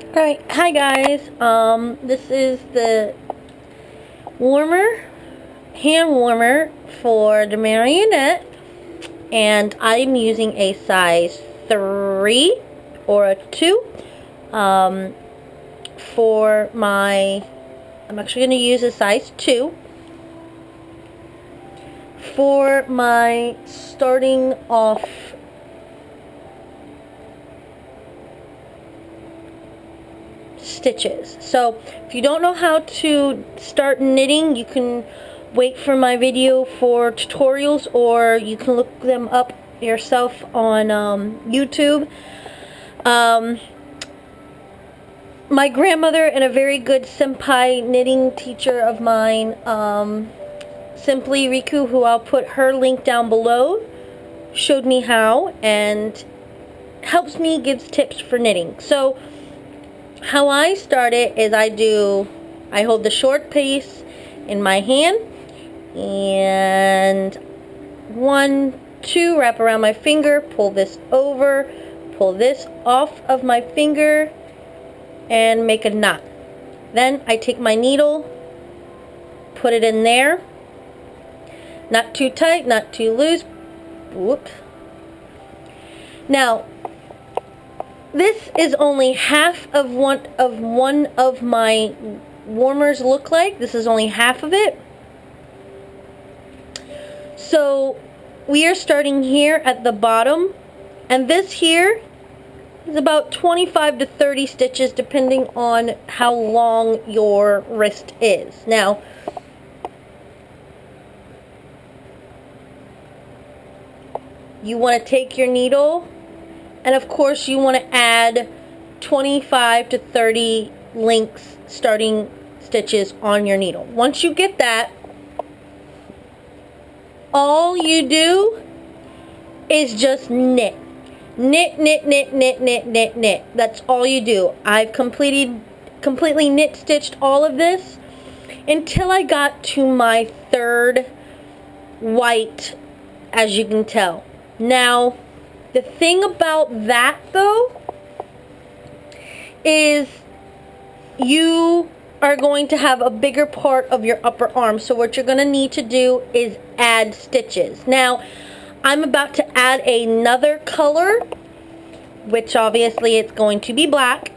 Alright, hi guys. This is the hand warmer for the Marionette, and I'm using a size 3 or a 2 for my, I'm actually going to use a size 2 for my starting off stitches. So if you don't know how to start knitting, you can wait for my video for tutorials, or you can look them up yourself on YouTube. My grandmother and a very good senpai knitting teacher of mine, Simply Riku, who I'll put her link down below, showed me how and helps me, gives tips for knitting. So how I start it is I hold the short piece in my hand and 1, 2, wrap around my finger, pull this over, pull this off of my finger and make a knot. Then I take my needle, put it in there, not too tight, not too loose. Whoop. Now this is only half of one of my warmers look like. This is only half of it. So we are starting here at the bottom, and this here is about 25 to 30 stitches depending on how long your wrist is. Now you want to take your needle, and of course you want to add 25 to 30 links starting stitches on your needle. Once you get that, all you do is just knit. Knit, knit, knit, knit, knit, knit, knit. That's all you do. I've completely knit stitched all of this until I got to my third white, as you can tell. Now, the thing about that, though, is you are going to have a bigger part of your upper arm. So what you're going to need to do is add stitches. Now, I'm about to add another color, which obviously it's going to be black.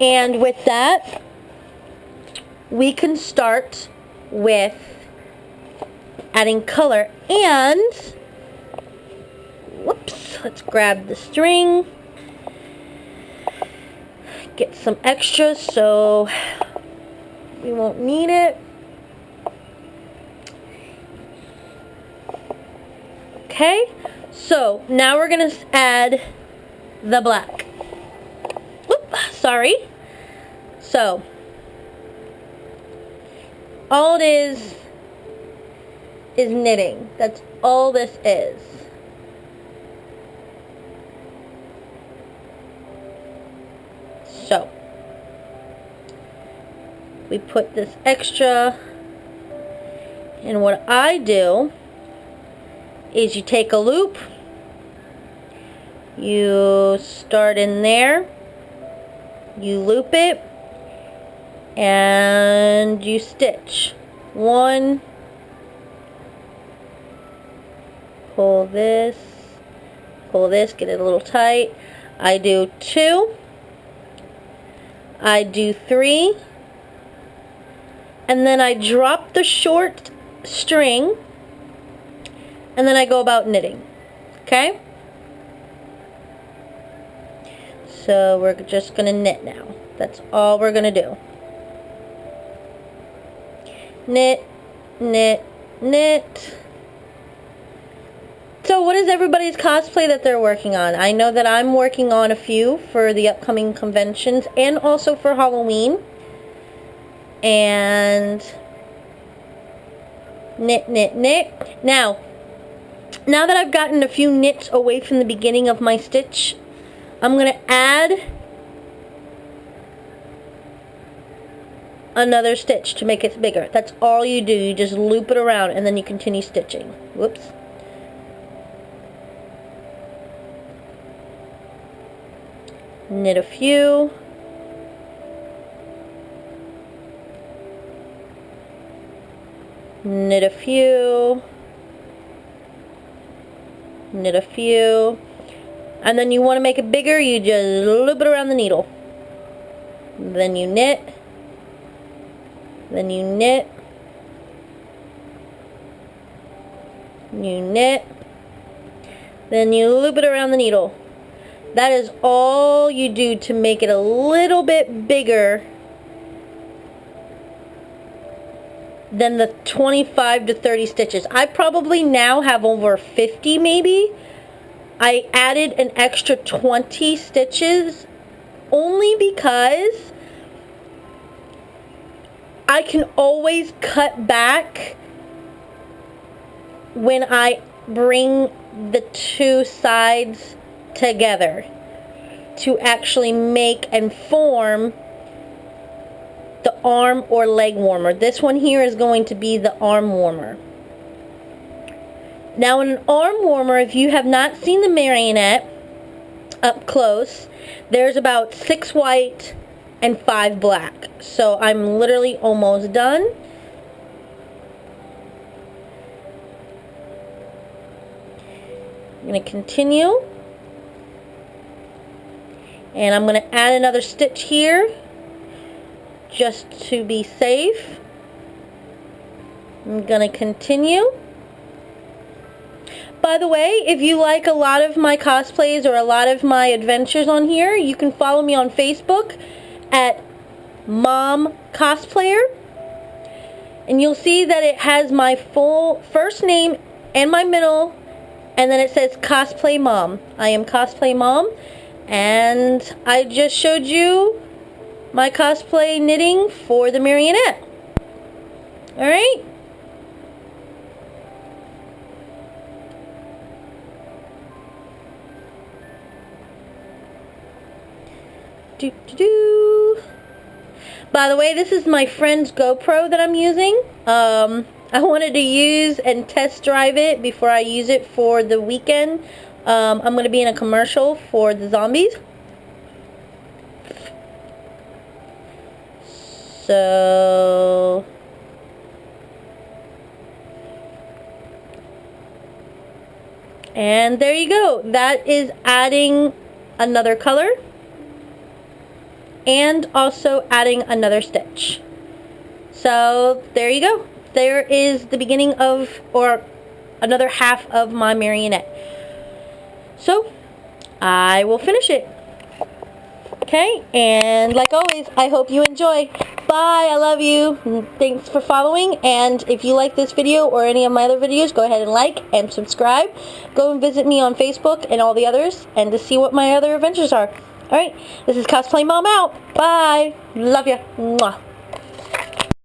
And with that, we can start with adding color. And whoops, let's grab the string, get some extras so we won't need it. Okay, so now we're going to add the black. Oop, sorry. So all it is knitting. That's all this is. So we put this extra, and what I do is you take a loop, you start in there, you loop it, and you stitch 1, pull this, get it a little tight. I do 2, I do 3, and then I drop the short string, and then I go about knitting. Okay? So we're just going to knit now. That's all we're going to do. Knit, knit, knit. So what is everybody's cosplay that they're working on? I know that I'm working on a few for the upcoming conventions and also for Halloween. And knit, knit, knit. Now that I've gotten a few knits away from the beginning of my stitch, I'm going to add another stitch to make it bigger. That's all you do. You just loop it around and then you continue stitching. Whoops. Knit a few, knit a few, knit a few, and then you want to make it bigger, you just loop it around the needle. Then you knit, then you knit, you knit, then you loop it around the needle. That is all you do to make it a little bit bigger than the 25 to 30 stitches. I probably now have over 50 maybe. I added an extra 20 stitches only because I can always cut back when I bring the two sides together to actually make and form the arm or leg warmer. This one here is going to be the arm warmer. Now in an arm warmer, if you have not seen the marionette up close, there's about 6 white and 5 black. So I'm literally almost done. I'm going to continue. And I'm going to add another stitch here just to be safe. I'm going to continue. By the way, if you like a lot of my cosplays or a lot of my adventures on here, you can follow me on Facebook at Mom Cosplayer. And you'll see that it has my full first name and my middle, and then it says Cosplay Mom. I am Cosplay Mom, and I just showed you my cosplay knitting for the marionette. Alright? By the way, this is my friend's GoPro that I'm using. I wanted to use and test drive it before I use it for the weekend. I'm going to be in a commercial for the zombies. So and there you go. That is adding another color and also adding another stitch. So there you go. There is the beginning of, or another half of my marionette. So I will finish it. Okay, and like always, I hope you enjoy. Bye, I love you. Thanks for following, and if you like this video or any of my other videos, go ahead and like and subscribe. Go and visit me on Facebook and all the others, and to see what my other adventures are. Alright, this is Cosplay Mom out. Bye. Love ya. Mwah.